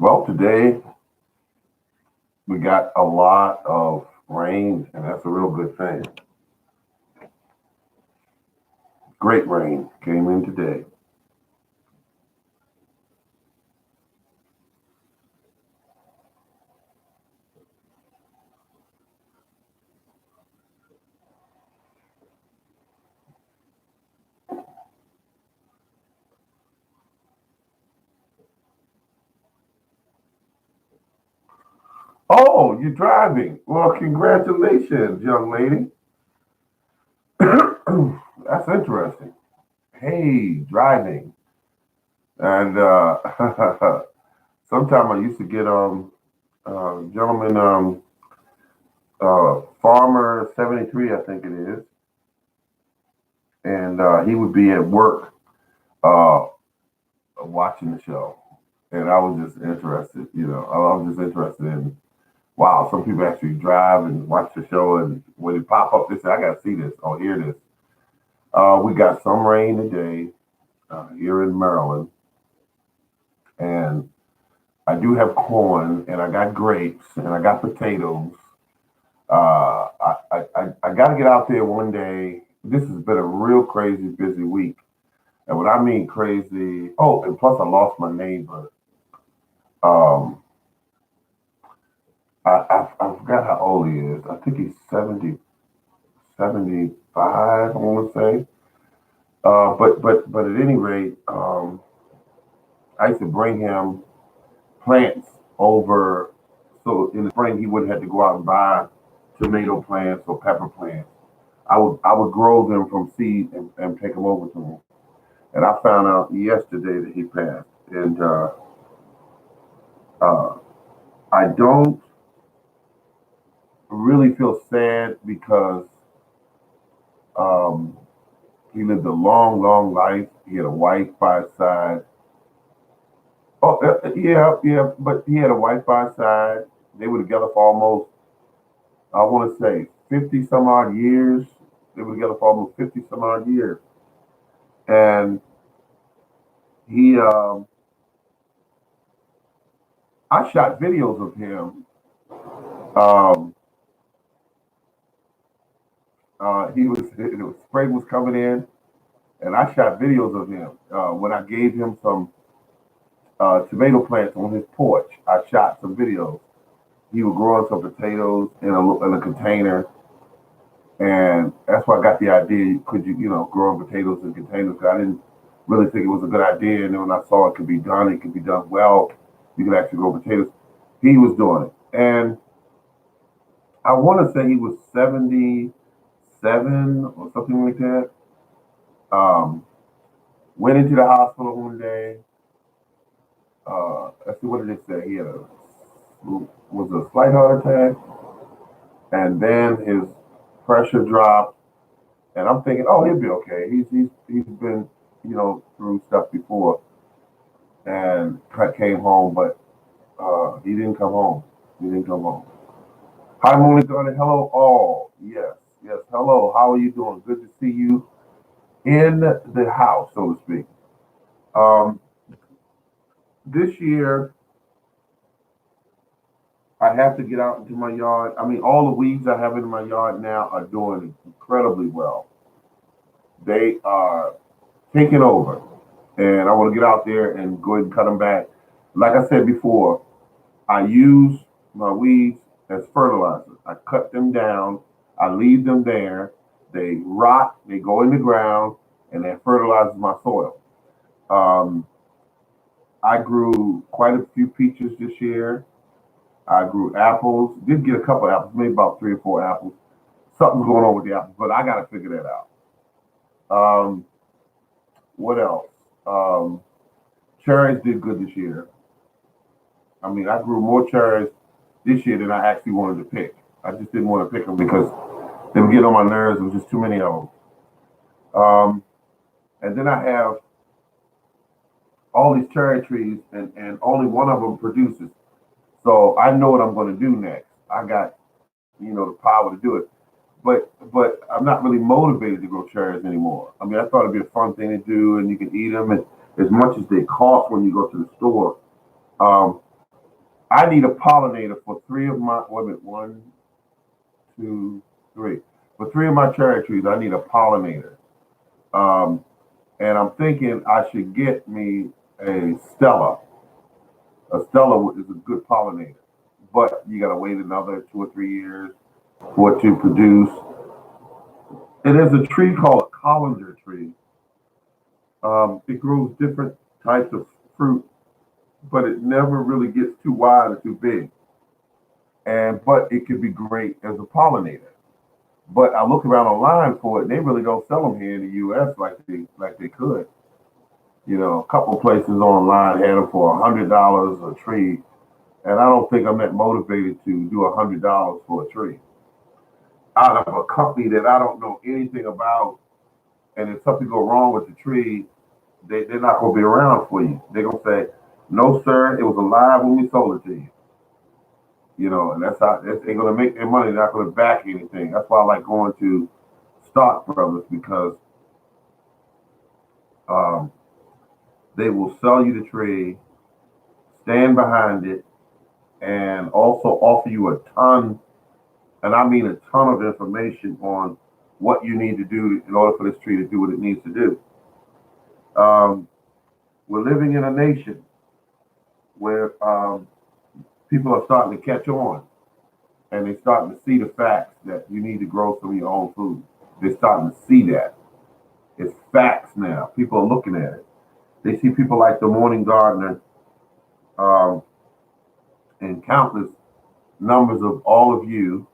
Well, today we got a lot of rain, and that's a real good thing. Great rain came in today. Oh, you're driving. Well, congratulations, young lady. That's interesting. Hey, driving. And sometime I used to get gentleman Farmer 73, I think it is, and he would be at work uh watching the show. And I was just interested, I was just interested in wow, some people actually drive and watch the show, and when it pop up, they say, I got to see this or hear this. We got some rain today here in Maryland, and I do have corn, and I got grapes, and I got potatoes. I got to get out there one day. This has been a real crazy, busy week. And what I mean crazy, oh, and plus I lost my neighbor. Um, I forgot how old he is. I think he's 75. I want to say. But at any rate, I used to bring him plants over, so in the spring he wouldn't have to go out and buy tomato plants or pepper plants. I would grow them from seed and take them over to him. And I found out yesterday that he passed. And uh, I don't really feel sad because um, he lived a long, long life. He had a wife by his side. Oh, yeah, yeah, but he had a wife by his side. They were together for almost, I want to say, 50 some odd years. They were together for almost 50 some odd years. And he, I shot videos of him. Um, spring was coming in, and I shot videos of him. When I gave him some tomato plants on his porch, I shot some videos. He was growing some potatoes in a container, and that's why I got the idea. Could growing potatoes in containers? 'Cause I didn't really think it was a good idea, and then when I saw it could be done well. You could actually grow potatoes. He was doing it, and I want to say he was 77 or something like that. Um, Went into the hospital one day. Let's see, what did they say? He had a slight heart attack, and then his pressure dropped. And I'm thinking, oh, he'll be okay. He's been through stuff before, and came home, but he didn't come home. He didn't come home. Hi, Monica. Hello, all. Yes, yes. Hello. How are you doing? Good to see you in the house, so to speak. Um, this year, I have to get out into my yard. I mean, all the weeds I have in my yard now are doing incredibly well. They are taking over, and I want to get out there and go ahead and cut them back. Like I said before, I use my weeds as fertilizer. I cut them down, I leave them there, they rot, they go in the ground, and that fertilizes my soil. Um, I grew quite a few peaches this year. I grew apples. Did get a couple of apples, maybe about 3 or 4 apples. Something's going on with the apples, but I got to figure that out. Um, what else? Um, Cherries did good this year. I mean, I grew more cherries this year than I actually wanted to pick. I just didn't want to pick them because they were getting on my nerves. There was just too many of them. And then I have all these cherry trees, and only one of them produces. So I know what I'm going to do next. I got the power to do it. But I'm not really motivated to grow cherries anymore. I mean, I thought it'd be a fun thing to do, and you can eat them, and as much as they cost when you go to the store. Um, I need a pollinator for three of my, wait a minute, one, two, three. For three of my cherry trees, I need a pollinator. Um, and I'm thinking I should get me a Stella. A Stella is a good pollinator, but you got to wait another 2 or 3 years for it to produce. And there's a tree called a colander tree. It grows different types of fruit, but it never really gets too wide or too big. And but it could be great as a pollinator. But I look around online for it, and they really don't sell them here in the U.S. like they could. You know, a couple of places online had them for $100 a tree, and I don't think I'm that motivated to do $100 for a tree out of a company that I don't know anything about. And if something go wrong with the tree, they're not going to be around for you. They're going to say, "No, sir, it was alive when we sold it to you." You know, and that's how they're going to make their money. They're not going to back anything. That's why I like going to stock brothers because um, they will sell you the trade, stand behind it, and also offer you a ton, and I mean a ton of information on what you need to do in order for this tree to do what it needs to do. Um, we're living in a nation where people are starting to catch on and they're starting to see the facts that you need to grow some of your own food. They're starting to see that. It's facts now. People are looking at it. They see people like the Morning Gardener um, and countless numbers of all of you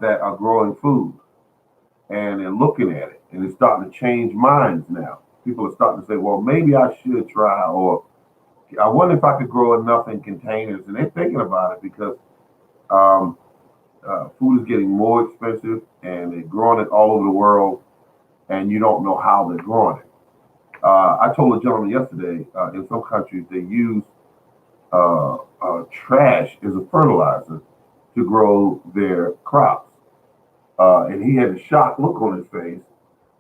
that are growing food and they're looking at it and it's starting to change minds now. People are starting to say, well, maybe I should try, or I wonder if I could grow enough in containers. And they're thinking about it because um, food is getting more expensive and they're growing it all over the world and you don't know how they're growing it. I told a gentleman yesterday in some countries they use trash as a fertilizer to grow their crops. And he had a shocked look on his face,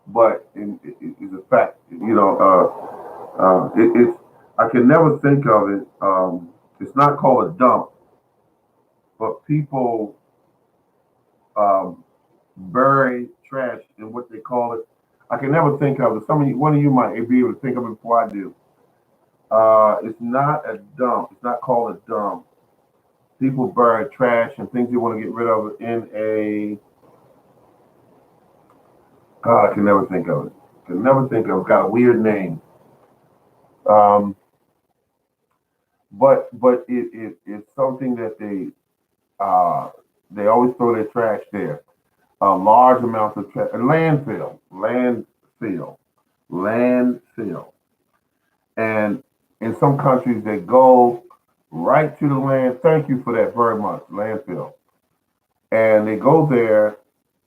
but it's a fact, it's, I can never think of it. It's not called a dump, but people bury trash in what they call it. I can never think of it. One of you might be able to think of it before I do. It's not a dump. It's not called a dump. People bury trash and things they want to get rid of in a. God, I can never think of it. Can never think of it. It's got a weird name. Um, but it's something that they always throw their trash there. Large amounts of trash. Landfill. And in some countries, they go right to the land. Thank you for that very much, landfill. And they go there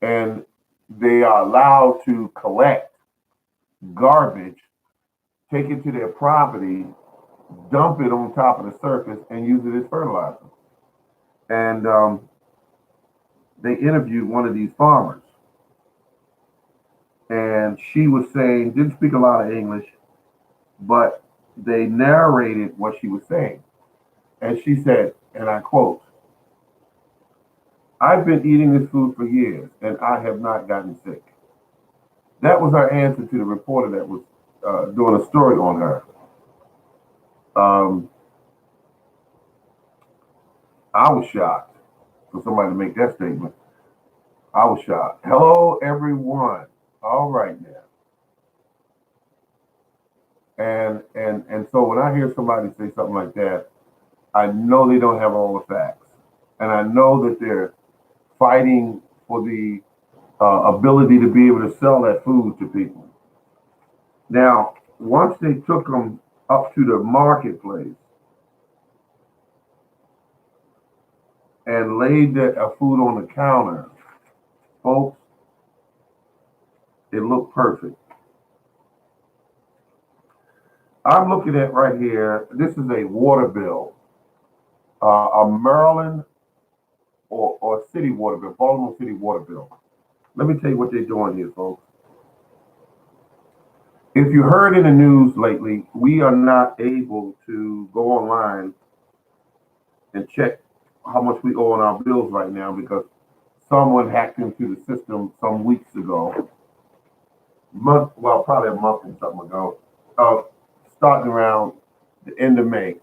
and they are allowed to collect garbage, take it to their property, dump it on top of the surface, and use it as fertilizer. And they interviewed one of these farmers, and she was saying, didn't speak a lot of English, but they narrated what she was saying. And she said, and I quote, "I've been eating this food for years and I have not gotten sick." That was her answer to the reporter that was doing a story on her. Um, I was shocked for somebody to make that statement. I was shocked. Hello, everyone. All right now. And so when I hear somebody say something like that, I know they don't have all the facts, and I know that they're fighting for the ability to be able to sell that food to people. Now, once they took them up to the marketplace and laid that food on the counter, folks, it looked perfect. I'm looking at right here. This is a water bill, a Maryland or city water bill, Baltimore City water bill. Let me tell you what they're doing here, folks. If you heard in the news lately, we are not able to go online and check how much we owe on our bills right now because someone hacked into the system some weeks ago, probably a month and something ago, uh, starting around the end of May,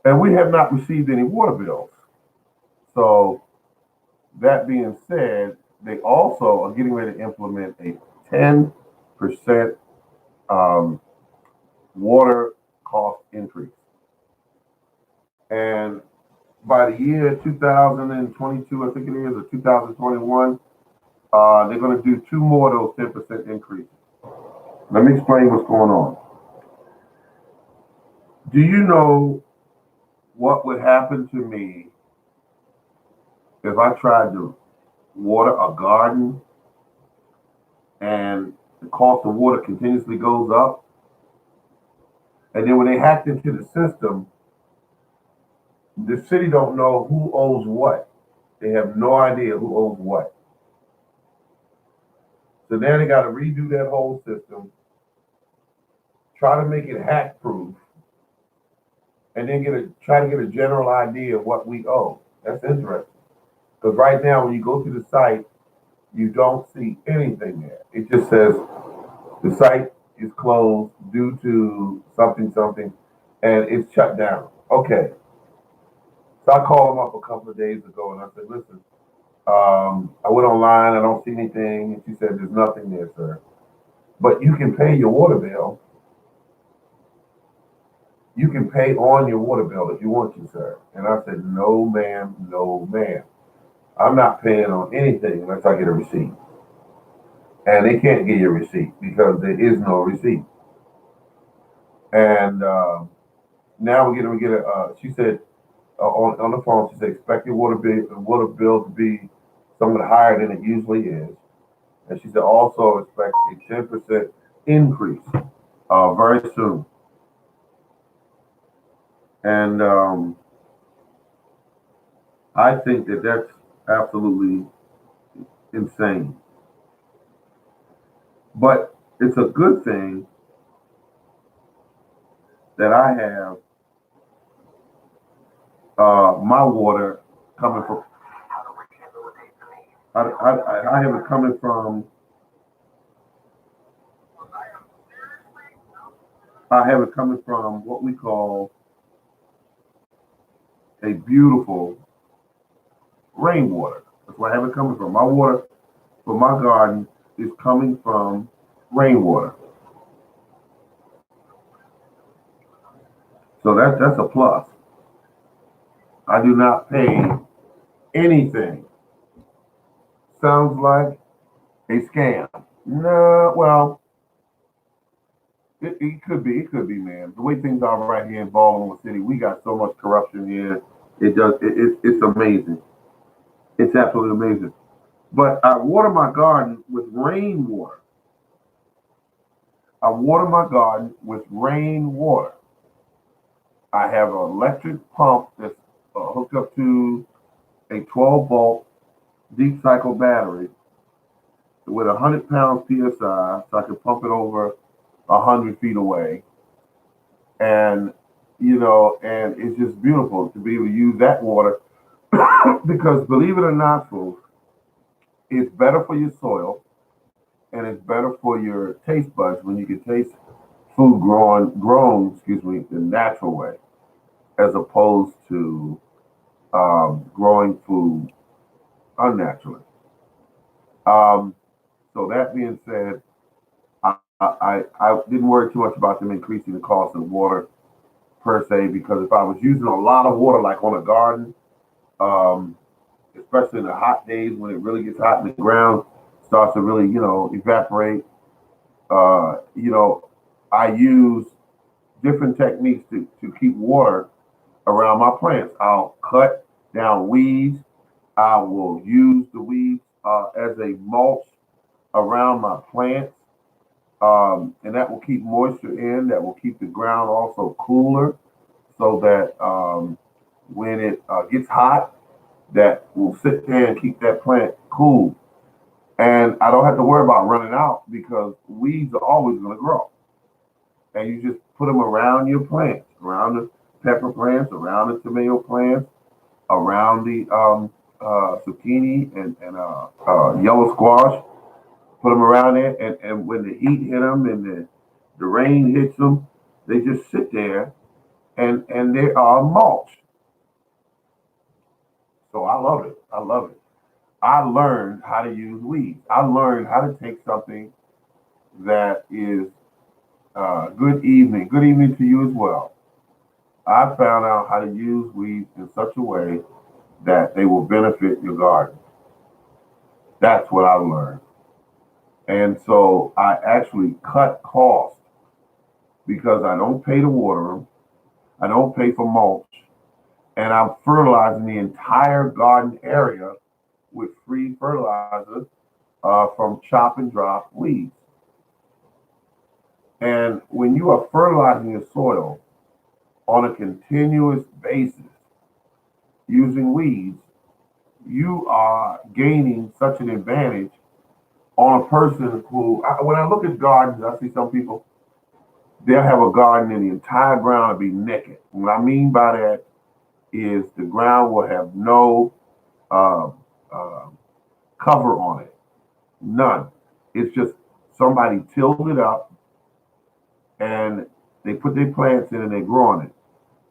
and we have not received any water bills. So that being said, they also are getting ready to implement a 10% um, water cost increase. And by the year 2022, I think it is, or 2021, they're going to do two more of those 10% increases. Let me explain what's going on. Do you know what would happen to me if I tried to water a garden and the cost of water continuously goes up? And then when they hacked into the system, the city don't know who owes what. They have no idea who owes what. So now they got to redo that whole system, try to make it hack proof, and then try to get a general idea of what we owe. That's interesting. Because right now, when you go to the site, you don't see anything there. It just says the site is closed due to something, something, and it's shut down. Okay. So I called them up a couple of days ago and I said, listen, I went online, I don't see anything. And she said, there's nothing there, sir. But you can pay your water bill. You can pay on your water bill if you want to, sir. And I said, no, ma'am, no, ma'am. I'm not paying on anything unless I get a receipt. And they can't get you a receipt because there is no receipt. And now we're going to get she said, on the phone, she said, expect your water bill to be somewhat higher than it usually is. And she said, also expect a 10% increase very soon. And I think that that's absolutely insane. But it's a good thing that I have my water coming from. I have it coming from. I have it coming from what we call a beautiful rainwater. That's where I have it coming from. My water for my garden is coming from rainwater. So that's a plus. I do not pay anything. Sounds like a scam. No, well, it could be, man. The way things are right here in Baltimore City, we got so much corruption here. It's amazing. It's absolutely amazing. But I water my garden with rainwater. I water my garden with rainwater. I have an electric pump that's hooked up to a 12-volt deep cycle battery with 100 pounds psi, so I can pump it over 100 feet away. And and it's just beautiful to be able to use that water because believe it or not, folks, it's better for your soil and it's better for your taste buds when you can taste food grown, the natural way, as opposed to growing food unnaturally. Um, so that being said, I didn't worry too much about them increasing the cost of water per se because if I was using a lot of water, like on a garden, um, especially in the hot days when it really gets hot and the ground starts to really, evaporate, uh, you know, I use different techniques to keep water around my plants. I'll cut down weeds. I will use the weeds as a mulch around my plants. And that will keep moisture in, that will keep the ground also cooler so that when it gets hot, that will sit there and keep that plant cool. And I don't have to worry about running out because weeds are always going to grow. And you just put them around your plants, around the pepper plants, around the tomato plants, around the zucchini and yellow squash. Put them around there, and when the heat hit them and the rain hits them, they just sit there and they are mulch. So I love it. I love it. I learned how to use weeds. I learned how to take something that is good evening to you as well. I found out how to use weeds in such a way that they will benefit your garden. That's what I learned. And so I actually cut costs because I don't pay to water them. I don't pay for mulch. And I'm fertilizing the entire garden area with free fertilizer from chop and drop weeds. And when you are fertilizing your soil on a continuous basis using weeds, you are gaining such an advantage on a person who, when I look at gardens, I see some people, they'll have a garden and the entire ground will be naked. What I mean by that is the ground will have no uh, uh, cover on it, none. It's just somebody tilled it up and they put their plants in and they grow on it.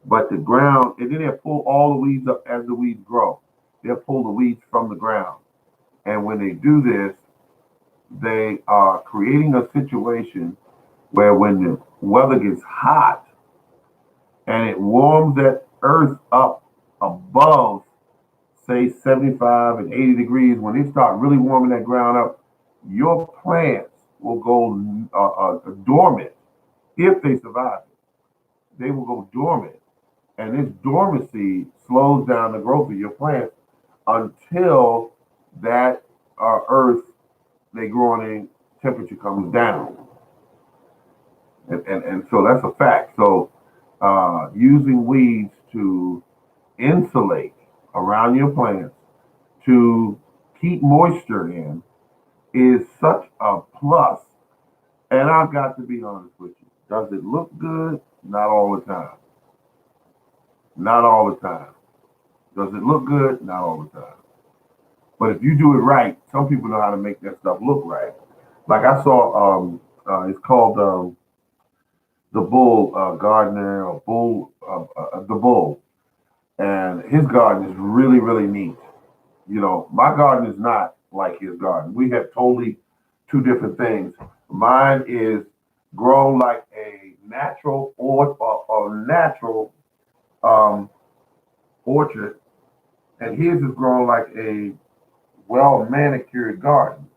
But the ground, and then they'll pull all the weeds up as the weeds grow. They'll pull the weeds from the ground. And when they do this, they are creating a situation where when the weather gets hot and it warms that earth up above, say, 75 and 80 degrees, when they start really warming that ground up, your plants will go dormant if they survive it. They will go dormant. And this dormancy slows down the growth of your plants until that earth they grow on in temperature comes down. And so that's a fact. So using weeds to insulate around your plants to keep moisture in is such a plus. And I've got to be honest with you. Does it look good? Not all the time. Not all the time. Does it look good? Not all the time. But if you do it right, some people know how to make that stuff look right. Like I saw, it's called the Bull Gardener or Bull, the Bull, and his garden is really, really neat. You know, my garden is not like his garden. We have totally two different things. Mine is grown like a natural or natural orchard, and his is grown like a well manicured garden.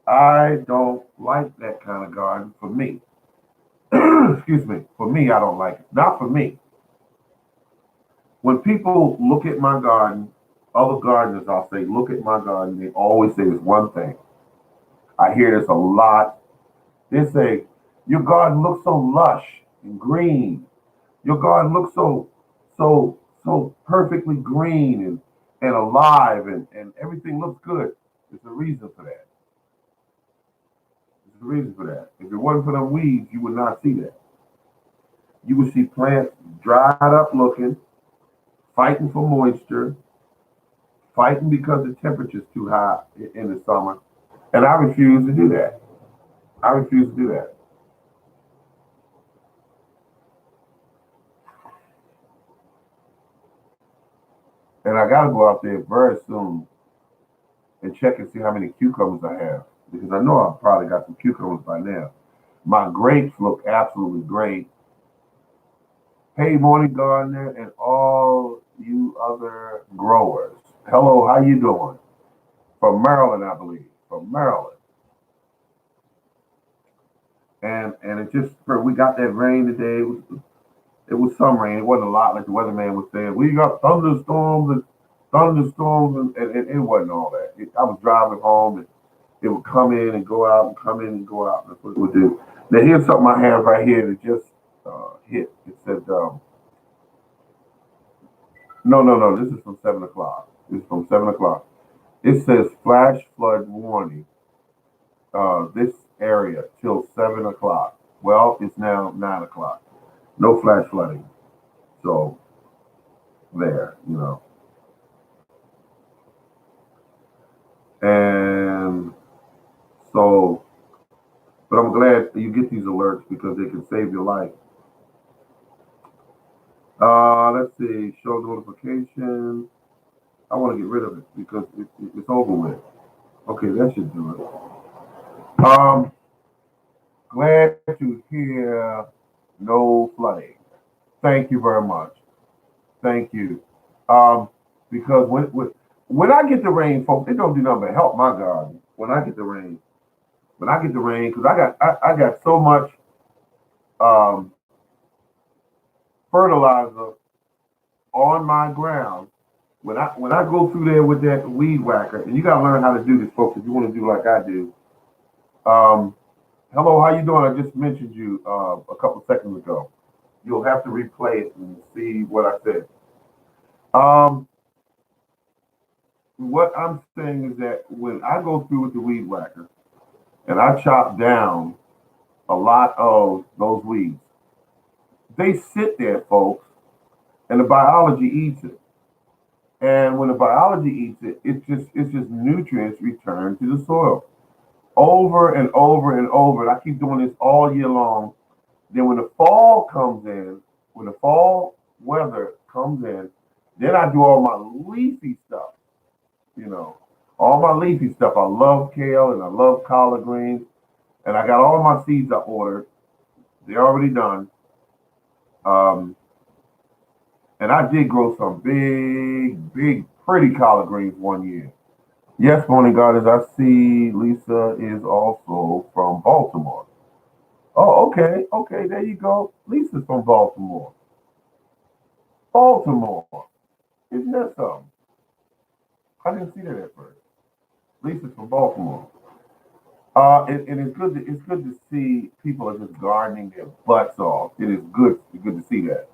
I don't like that kind of garden for me. Excuse me. For me, I don't like it. Not for me. When people look at my garden, other gardeners, I'll say, look at my garden, they always say this one thing. I hear this a lot. They say, your garden looks so lush and green. Your garden looks so perfectly green and alive and everything looks good. There's a reason for that. There's a reason for that. If it wasn't for them weeds, you would not see that. You would see plants dried up looking, fighting for moisture, fighting because the temperature's too high in the summer. And I refuse to do that. I refuse to do that. And I gotta go out there very soon and check and see how many cucumbers I have. Because I know I've probably got some cucumbers by now. My grapes look absolutely great. Hey, morning gardener and all you other growers. Hello, how you doing? From Maryland, I believe. From Maryland. And it just we got that rain today. It was some rain. It wasn't a lot like the weatherman was saying. We got thunderstorms, and it wasn't all that. I was driving home and it would come in and go out and come in and go out. That's what it would do. Now here's something I have right here that just hit. It said, no. This is from 7 o'clock. This is from 7 o'clock. It says flash flood warning. This area till 7 o'clock. Well, it's now 9 o'clock. No flash flooding. So there, and so, but I'm glad you get these alerts because they can save your life. Let's see, show notifications. I want to get rid of it because it's over with. Okay, that should do it. Glad to hear no flooding. Thank you very much. Thank you. Um, because when I get the rain, folks, it don't do nothing but help my garden. When I get the rain, because I got so much um, fertilizer on my ground. When I go through there with that weed whacker, and you gotta learn how to do this, folks, if you want to do like I do. Um, Hello, how you doing? I just mentioned you a couple seconds ago. You'll have to replay it and see what I said. Um, what I'm saying is that when I go through with the weed whacker and I chop down a lot of those weeds, they sit there, folks, and the biology eats it. And when the biology eats it, it's just nutrients returned to the soil over and over and over. And I keep doing this all year long. Then when the fall comes in, when the fall weather comes in, then I do all my leafy stuff, you know. All my leafy stuff. I love kale and I love collard greens. And I got all my seeds I ordered. They're already done. Um, and I did grow some big, big, pretty collard greens one year. Yes, morning goddess. I see Lisa is also from Baltimore. Oh, okay, okay, there you go. Lisa's from Baltimore. Baltimore. Isn't that something? I didn't see that at first. Lisa's from Baltimore. And it's good to see people are just gardening their butts off. It is good. It's good to see that.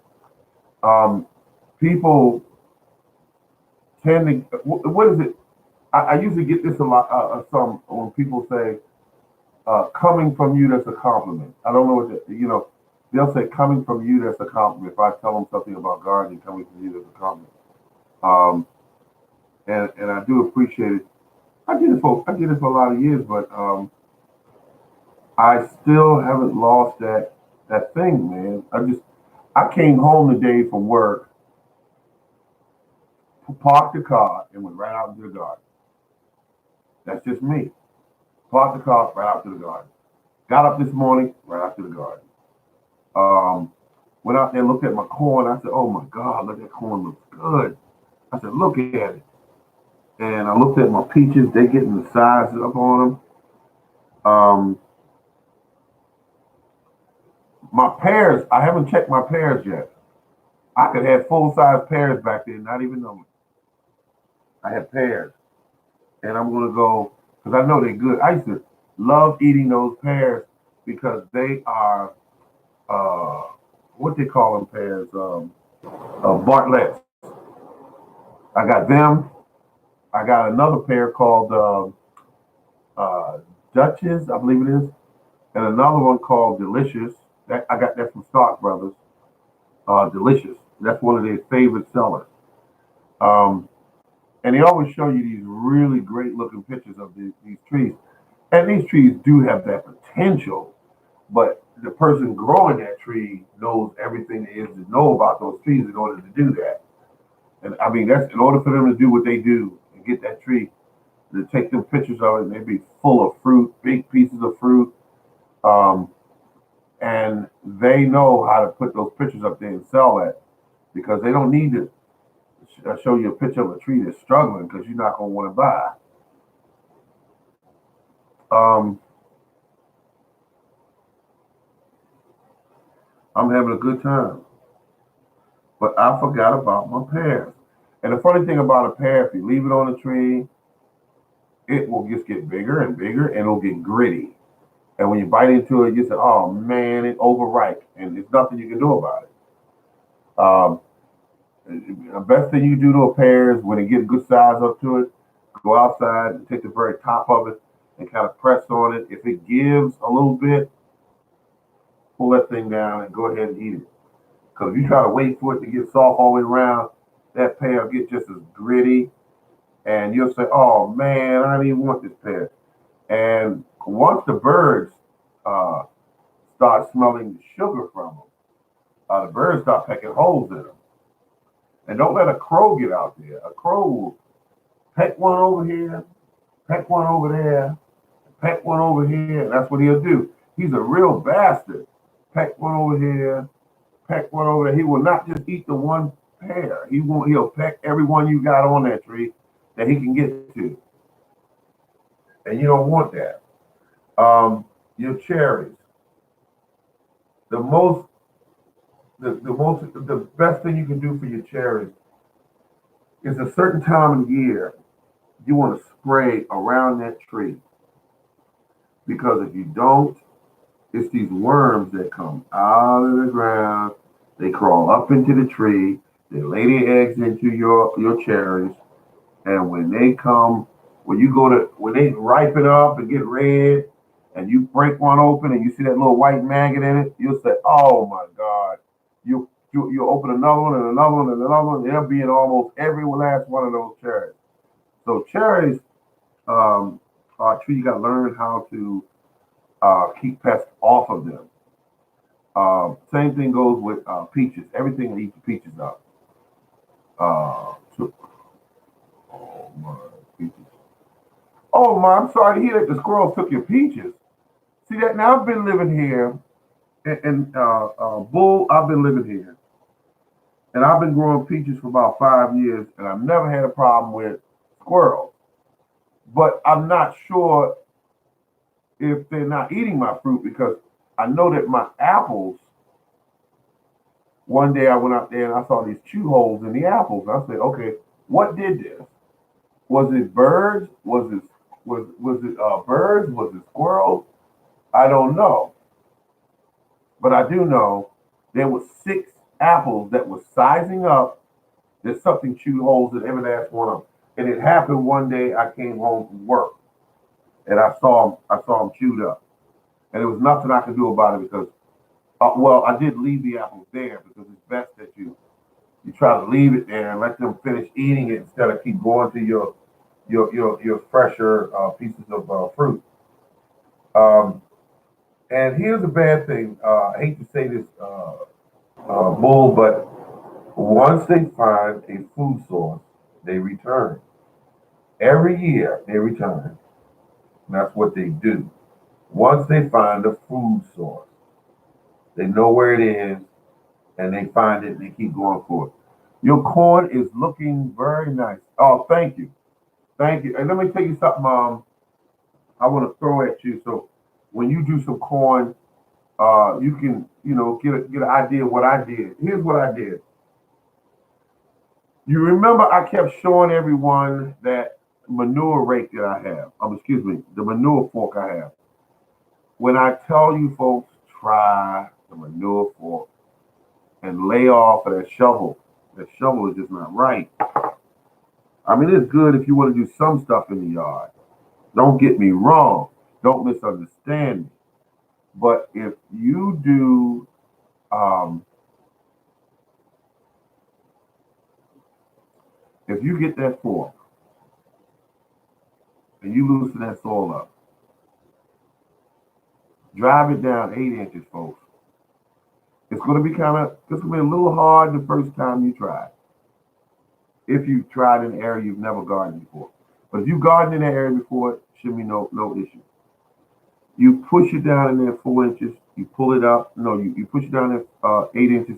Um, People tend to. What is it? I usually get this a lot. Some when people say coming from you, that's a compliment. I don't know what they'll say coming from you, that's a compliment. If I tell them something about gardening, coming from you, that's a compliment. Um, and I do appreciate it. I did it for a lot of years, but I still haven't lost that thing, man. I came home today from work, parked the car, and went right out into the garden. That's just me. Parked the car, right out to the garden. Got up this morning, right out to the garden. Um, Went out there, looked at my corn. I said, "Oh my God, look, that corn looks good." I said, "Look at it." And I looked at my peaches. They getting the sizes up on them. My pears, I haven't checked my pears yet. I could have full size pears back there, not even know it. I had pears, and I'm gonna go because I know they're good. I used to love eating those pears because they are uh, what they call them pears, Bartlett's. I got them. I got another pear called uh, Duchess, I believe it is, and another one called Delicious. That I got that from Stark Brothers. Delicious. That's one of their favorite sellers. Um, and they always show you these really great looking pictures of these trees. And these trees do have that potential, but the person growing that tree knows everything there is to know about those trees in order to do that. And I mean, that's in order for them to do what they do and get that tree, to take them pictures of it, and they'd be full of fruit, big pieces of fruit. Um, and they know how to put those pictures up there and sell that because they don't need to show you a picture of a tree that's struggling because you're not going to want to buy. Um, I'm having a good time, but I forgot about my pears. And the funny thing about a pear, if you leave it on a tree, it will just get bigger and bigger and it'll get gritty. And when you bite into it, you say, "Oh man, it's overripe," and there's nothing you can do about it. The best thing you do to a pear is when it gets good size up to it, go outside and take the very top of it and kind of press on it. If it gives a little bit, pull that thing down and go ahead and eat it. Because if you try to wait for it to get soft all the way around, that pear will get just as gritty, and you'll say, "Oh man, I didn't even want this pear." And once the birds uh, start smelling the sugar from them, the birds start pecking holes in them. And don't let a crow get out there. A crow will peck one over here, peck one over there, peck one over here, and that's what he'll do. He's a real bastard. Peck one over here, peck one over there. He will not just eat the one pear. He'll peck every one you got on that tree that he can get to. And you don't want that. Your cherries. The most the best thing you can do for your cherries is a certain time of year you want to spray around that tree, because if you don't, it's these worms that come out of the ground. They crawl up into the tree. They lay their eggs into your cherries, and when they come, when they ripen up and get red, and you break one open and you see that little white maggot in it, you'll say, "Oh my God!" You open another one and another one and another one. They'll be in almost every last one of those cherries. So cherries are a tree you got to learn how to keep pests off of them. Same thing goes with peaches. Everything eats the peaches up. So, oh my peaches. Oh my, I'm sorry to hear that the squirrels took your peaches. See that now I've been living here Bull. I've been living here, and I've been growing peaches for about 5 years, and I've never had a problem with squirrels. But I'm not sure if they're not eating my fruit, because I know that my apples. One day I went out there and I saw these chew holes in the apples. I said, "Okay, what did this? Was it birds? Was it birds? Was it squirrels? I don't know, but I do know there was 6 apples that was sizing up. There's something chewed holes in every last one of them, and it happened one day. I came home from work and I saw them chewed up, and there was nothing I could do about it because, well, I did leave the apples there because it's best that you try to leave it there and let them finish eating it instead of keep going to your fresher pieces of fruit. Um, and here's the bad thing. I hate to say this, Bull, but once they find a food source, they return. Every year they return. And that's what they do. Once they find a food source, they know where it is, and they find it and they keep going for it. Your corn is looking very nice. Oh, thank you. Thank you. And let me tell you something, I want to throw at you. So when you do some corn, you can, get an idea of what I did. Here's what I did. You remember I kept showing everyone that manure rake that I have. Excuse me, the manure fork I have. When I tell you folks, try the manure fork and lay off of that shovel. That shovel is just not right. I mean, it's good if you want to do some stuff in the yard. Don't get me wrong. Don't misunderstand me. But um, if you get that fork and you loosen that soil up, drive it down 8 inches, folks. It's going to be a little hard the first time you try it. If you tried in an area you've never gardened before. But if you gardened in that area before, it shouldn't be no issue. You push it down in there 4 inches, you pull it up. No, you push it down there 8 inches,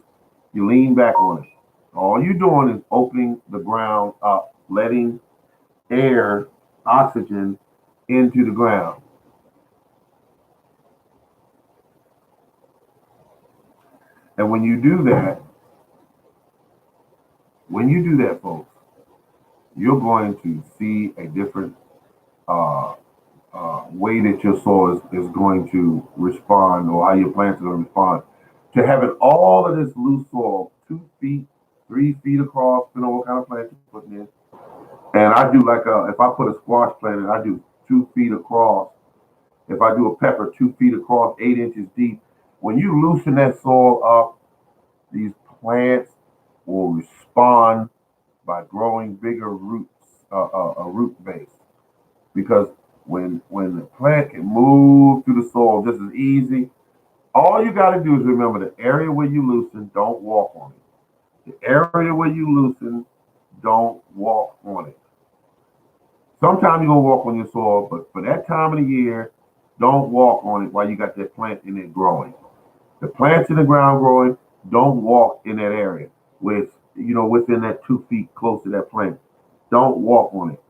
you lean back on it. All you're doing is opening the ground up, letting air, oxygen into the ground. And when you do that, folks, you're going to see a different uh, way that your soil is going to respond, or how your plants are going to respond to having all of this loose soil, 2 feet, 3 feet across, depending on what kind of plant you're putting in. And I do if I put a squash plant in, I do 2 feet across. If I do a pepper, 2 feet across, 8 inches deep. When you loosen that soil up, these plants will respond by growing bigger roots, a root base. Because when the plant can move through the soil just as easy, all you got to do is remember the area where you loosen, don't walk on it. The area where you loosen, don't walk on it. Sometimes you're gonna walk on your soil, but for that time of the year, don't walk on it while you got that plant in it growing. The plant's in the ground growing, don't walk in that area with within that 2 feet close to that plant. Don't walk on it.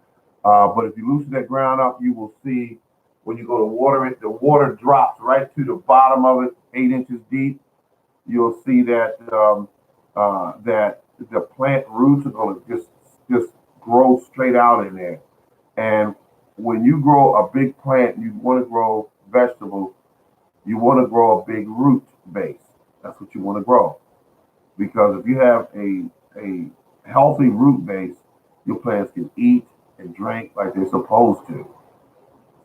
But if you loosen that ground up, you will see when you go to water it, the water drops right to the bottom of it, 8 inches deep. You'll see that the plant roots are going to just grow straight out in there. And when you grow a big plant, you want to grow vegetables. You want to grow a big root base. That's what you want to grow. Because if you have a healthy root base, your plants can eat and drink like they're supposed to.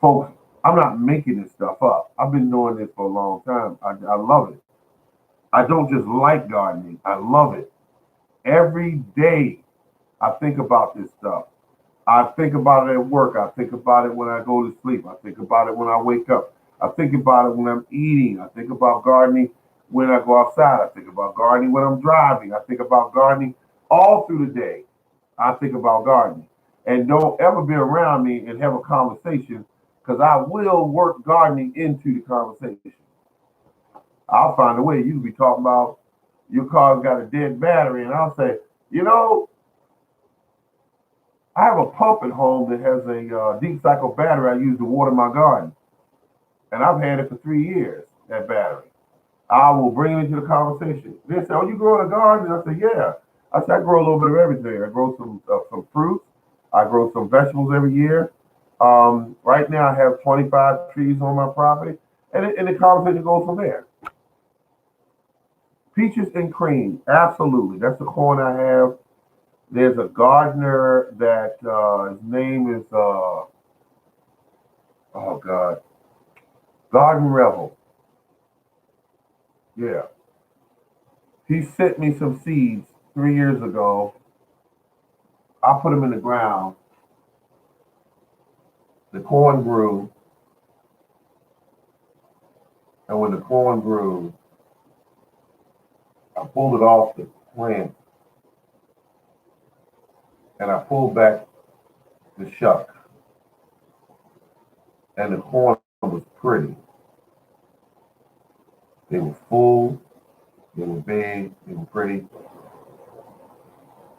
Folks, I'm not making this stuff up. I've been doing this for a long time. I love it. I don't just like gardening, I love it. Every day I think about this stuff. I think about it at work. I think about it when I go to sleep. I think about it when I wake up. I think about it when I'm eating. I think about gardening when I go outside. I think about gardening when I'm driving. I think about gardening all through the day. I think about gardening. And don't ever be around me and have a conversation because I will work gardening into the conversation. I'll find a way. You could be talking about your car's got a dead battery, and I'll say, you know, I have a pump at home that has a deep cycle battery I use to water my garden, and I've had it for 3 years. That battery. I will bring it into the conversation. They say, "Oh, you grow in a garden?" And I say, "Yeah." I say, "I grow a little bit of everything. I grow some fruits. I grow some vegetables every year. Right now, I have 25 trees on my property, and the conversation goes from there. Peaches and cream, absolutely. That's the corn I have. There's a gardener that his name is oh God, Garden Rebel. Yeah, he sent me some seeds 3 years ago. I put them in the ground. The corn grew, and when the corn grew, I pulled it off the plant and I pulled back the shuck, and the corn was pretty. They were full, they were big, they were pretty.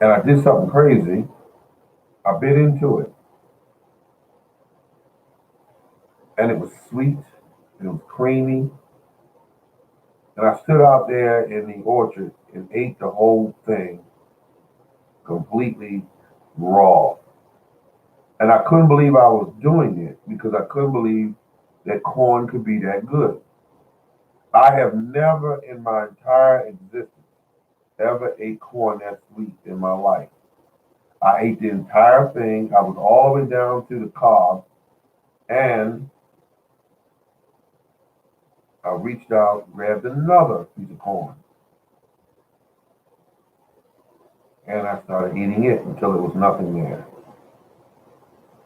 And I did something crazy. I bit into it, and it was sweet, and it was creamy. And I stood out there in the orchard and ate the whole thing completely raw. And I couldn't believe I was doing it because I couldn't believe that corn could be that good. I have never in my entire existence ever ate corn that sweet in my life. I ate the entire thing. I was all the way down to the cob, and I reached out, grabbed another piece of corn, and I started eating it until there was nothing there.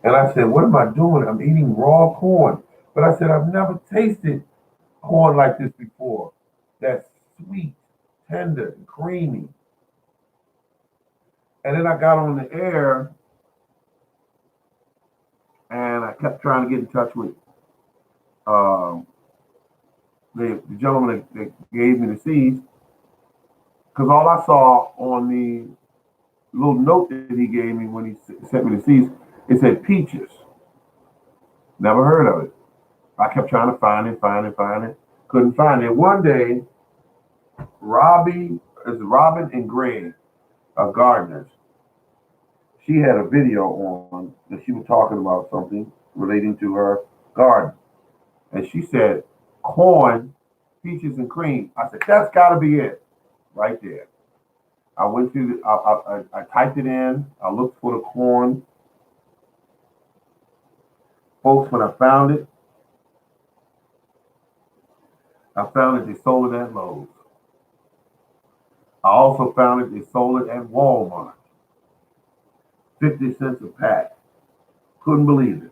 And I said, "What am I doing? I'm eating raw corn." But I said, "I've never tasted corn like this before. That's sweet, tender, and creamy." And then I got on the air and I kept trying to get in touch with um, the gentleman that gave me the seeds because all I saw on the little note that he gave me when he sent me the seeds, it said peaches. Never heard of it. I kept trying to find it. Couldn't find it. One day, Robin and Greg, gardeners, she had a video on that she was talking about something relating to her garden. And she said, corn, peaches, and cream. I said, that's got to be it right there. I went to, I typed it in. I looked for the corn. Folks, when I found it, they sold it at Lowe's. I also found it, they sold it at Walmart, 50 cents a pack. Couldn't believe it.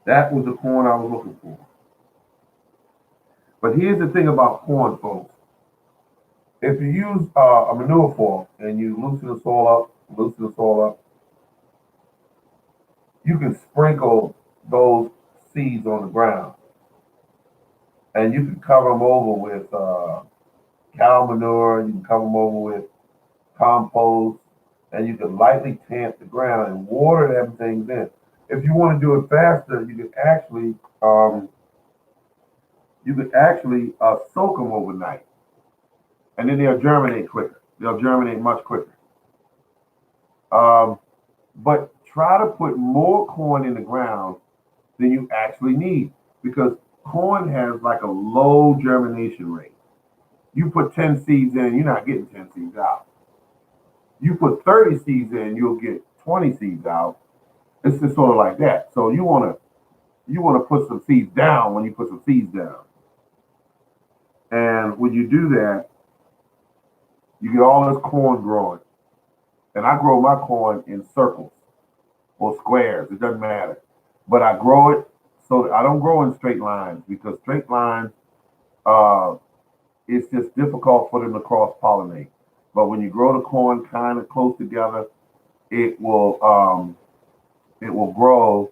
That was the corn I was looking for. But here's the thing about corn, folks. If you use a manure fork and you loosen the soil up, you can sprinkle those seeds on the ground, and you can cover them over with cow manure. You can cover them over with compost, and you can lightly tamp the ground and water them things in. If you want to do it faster, you could actually soak them overnight, and then they'll germinate quicker. They'll germinate much quicker. Um, but try to put more corn in the ground than you actually need because corn has like a low germination rate. You put 10 seeds in, you're not getting 10 seeds out. You put 30 seeds in, you'll get 20 seeds out. It's just sort of like that. So you wanna put some seeds down when you put some seeds down. And when you do that, you get all this corn growing. And I grow my corn in circles or squares. It doesn't matter. But I grow it so that I don't grow in straight lines because straight lines, uh, it's just difficult for them to cross pollinate. But when you grow the corn kind of close together, it will um, it will grow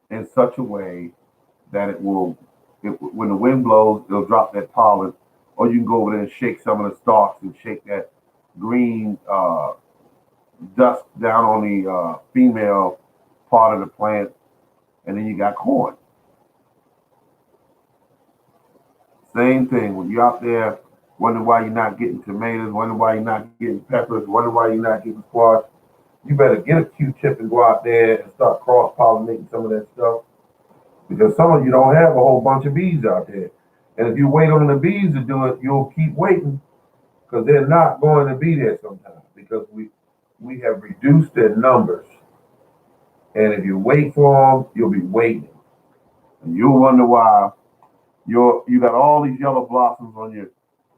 in such a way that when the wind blows, it'll drop that pollen. Or you can go over there and shake some of the stalks and shake that green dust down on the female part of the plant, and then you got corn. Same thing when you're out there wondering why you're not getting tomatoes, wondering why you're not getting peppers, wondering why you're not getting squash. You better get a Q-tip and go out there and start cross pollinating some of that stuff because some of you don't have a whole bunch of bees out there. And if you wait on the bees to do it, you'll keep waiting because they're not going to be there sometimes because we have reduced their numbers. And if you wait for them, you'll be waiting, and you'll wonder why you got all these yellow blossoms on your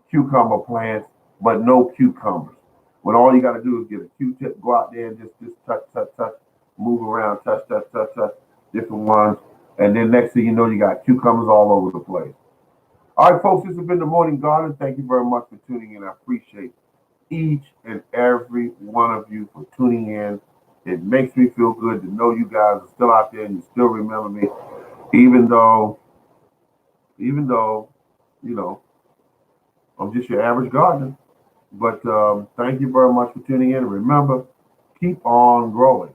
cucumber plants, but no cucumbers. When all you got to do is get a Q-tip, go out there and just touch, touch, touch, move around, touch, touch, touch, touch, different ones, and then next thing you know, you got cucumbers all over the place. All right, folks, this has been the Morning Garden. Thank you very much for tuning in. I appreciate each and every one of you for tuning in. It makes me feel good to know you guys are still out there and you still remember me, even though, even though, you know, I'm just your average gardener. But thank you very much for tuning in. Remember, keep on growing.